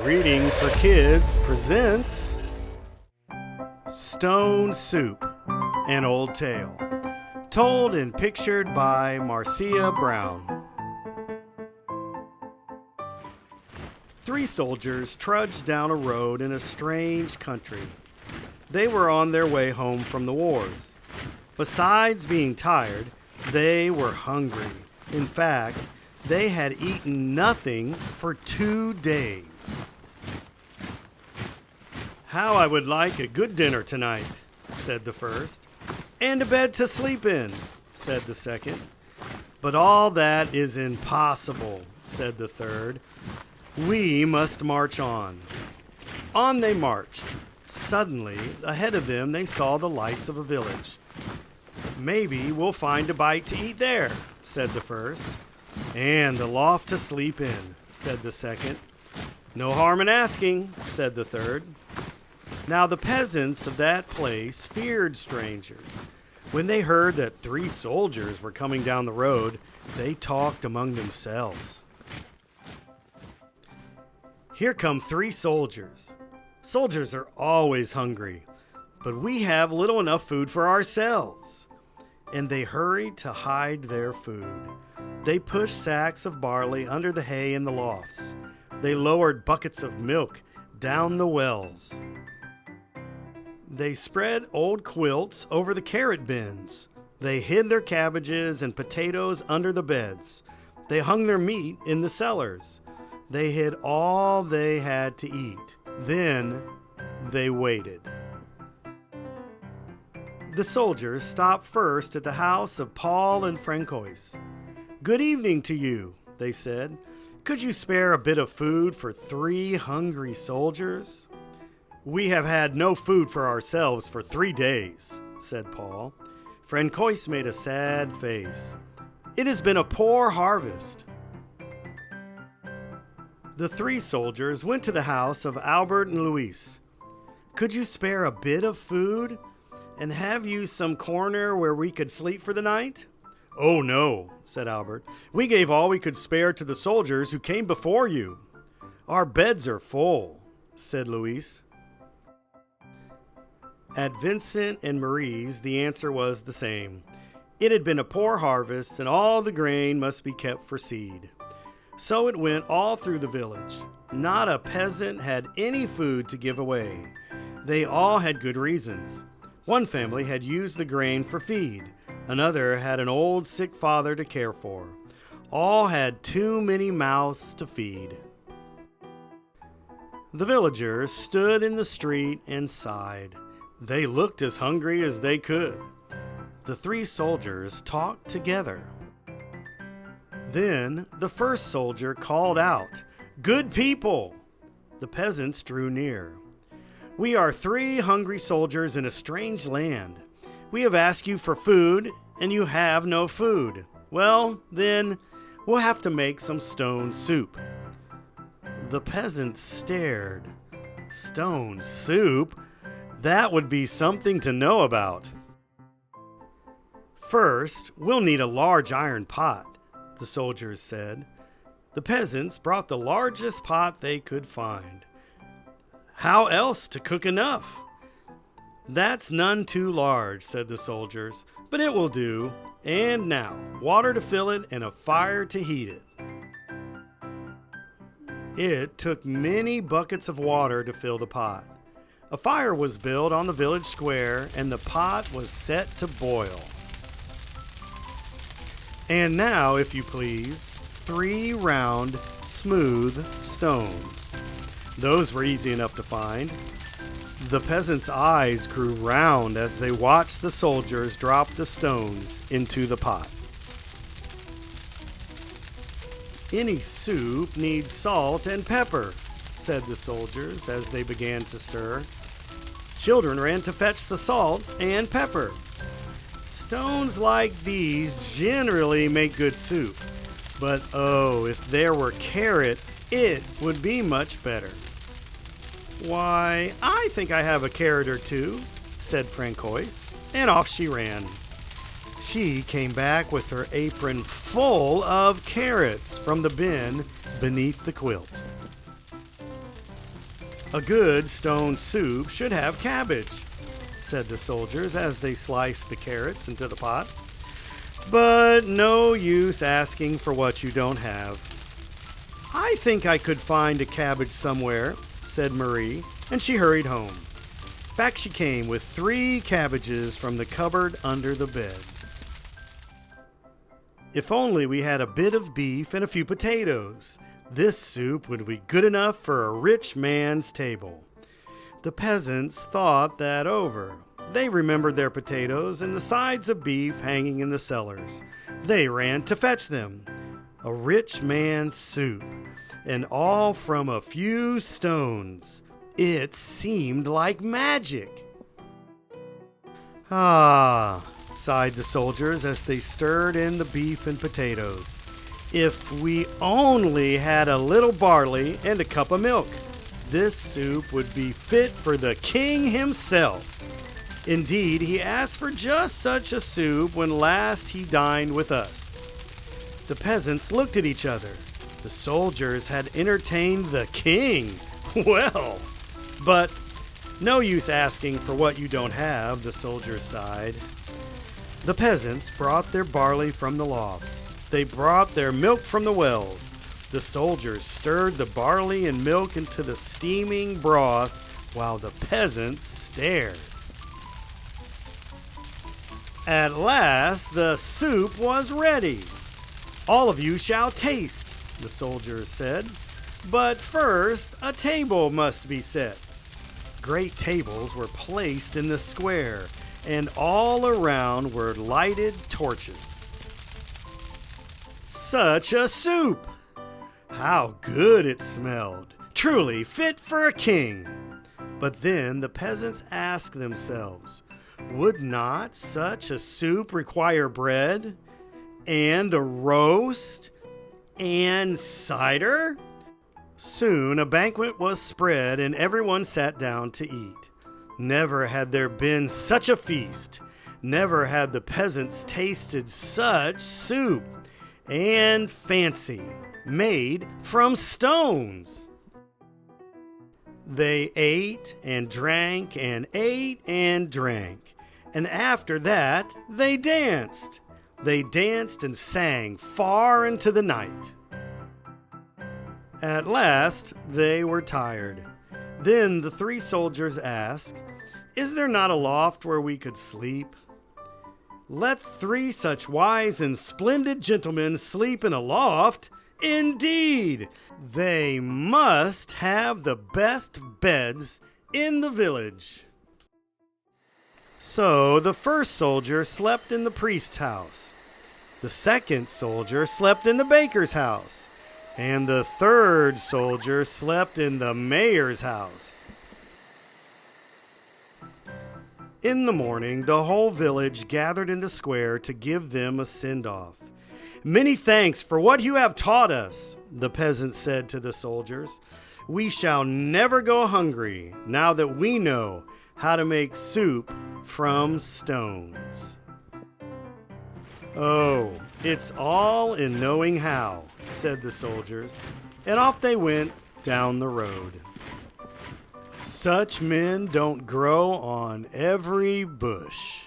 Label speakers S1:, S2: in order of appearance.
S1: Reading for Kids presents Stone Soup, an Old Tale, told and pictured by Marcia Brown. 3 soldiers trudged down a road in a strange country. They were on their way home from the wars. Besides being tired, they were hungry. In fact, they had eaten nothing for 2 days. "How I would like a good dinner tonight," said the first. "And a bed to sleep in," said the second. "But all that is impossible," said the third. "We must march on." On they marched. Suddenly, ahead of them, they saw the lights of a village. "Maybe we'll find a bite to eat there," said the first. "And a loft to sleep in," said the second. "No harm in asking," said the third. Now the peasants of that place feared strangers. When they heard that 3 soldiers were coming down the road, they talked among themselves. "Here come 3 soldiers. Soldiers are always hungry, but we have little enough food for ourselves." And they hurried to hide their food. They pushed sacks of barley under the hay in the lofts. They lowered buckets of milk down the wells. They spread old quilts over the carrot bins. They hid their cabbages and potatoes under the beds. They hung their meat in the cellars. They hid all they had to eat. Then they waited. The soldiers stopped first at the house of Paul and Francois. "Good evening to you," they said. "Could you spare a bit of food for 3 hungry soldiers?" "We have had no food for ourselves for 3 days," said Paul. Francois made a sad face. "It has been a poor harvest." The 3 soldiers went to the house of Albert and Louis. "Could you spare a bit of food? And have you some corner where we could sleep for the night?" "Oh no," said Albert. "We gave all we could spare to the soldiers who came before you." "Our beds are full," said Louis. At Vincent and Marie's, the answer was the same. It had been a poor harvest, and all the grain must be kept for seed. So it went all through the village. Not a peasant had any food to give away. They all had good reasons. One family had used the grain for feed. Another had an old sick father to care for. All had too many mouths to feed. The villagers stood in the street and sighed. They looked as hungry as they could. The 3 soldiers talked together. Then the first soldier called out, "Good people!" The peasants drew near. "We are 3 hungry soldiers in a strange land. We have asked you for food, and you have no food. Well, then, we'll have to make some stone soup." The peasants stared. Stone soup? That would be something to know about. "First, we'll need a large iron pot," the soldiers said. The peasants brought the largest pot they could find. "How else to cook enough?" "That's none too large," said the soldiers, "but it will do. And now, water to fill it and a fire to heat it." It took many buckets of water to fill the pot. A fire was built on the village square, and the pot was set to boil. And now, if you please, 3 round, smooth stones. Those were easy enough to find. The peasants' eyes grew round as they watched the soldiers drop the stones into the pot. "Any soup needs salt and pepper," said the soldiers as they began to stir. Children ran to fetch the salt and pepper. Stones like these generally make good soup, but oh, if there were carrots, it would be much better. "Why, I think I have a carrot or 2, said Francois, and off she ran. She came back with her apron full of carrots from the bin beneath the quilt. "A good stone soup should have cabbage," said the soldiers as they sliced the carrots into the pot. "But no use asking for what you don't have." "I think I could find a cabbage somewhere," said Marie, and she hurried home. Back she came with 3 cabbages from the cupboard under the bed. "If only we had a bit of beef and a few potatoes. This soup would be good enough for a rich man's table." The peasants thought that over. They remembered their potatoes and the sides of beef hanging in the cellars. They ran to fetch them. A rich man's soup, and all from a few stones. It seemed like magic. "Ah," sighed the soldiers as they stirred in the beef and potatoes. "If we only had a little barley and a cup of milk, this soup would be fit for the king himself." Indeed, he asked for just such a soup when last he dined with us. The peasants looked at each other. The soldiers had entertained the king. Well, but no use asking for what you don't have, the soldiers sighed. The peasants brought their barley from the lofts. They brought their milk from the wells. The soldiers stirred the barley and milk into the steaming broth while the peasants stared. At last the soup was ready. "All of you shall taste," the soldiers said. "But first a table must be set." Great tables were placed in the square, and all around were lighted torches. Such a soup! How good it smelled! Truly fit for a king! But then the peasants asked themselves, would not such a soup require bread, and a roast, and cider? Soon a banquet was spread, and everyone sat down to eat. Never had there been such a feast. Never had the peasants tasted such soup, and fancy, made from stones. They ate and drank and ate and drank, and after that they danced. They danced and sang far into the night. At last they were tired. Then the 3 soldiers asked, "Is there not a loft where we could sleep?" "Let 3 such wise and splendid gentlemen sleep in a loft? Indeed! They must have the best beds in the village." So the first soldier slept in the priest's house. The second soldier slept in the baker's house. And the third soldier slept in the mayor's house. In the morning, the whole village gathered in the square to give them a send-off. "Many thanks for what you have taught us," the peasants said to the soldiers. "We shall never go hungry now that we know how to make soup from stones." "Oh, it's all in knowing how," said the soldiers, and off they went down the road. Such men don't grow on every bush.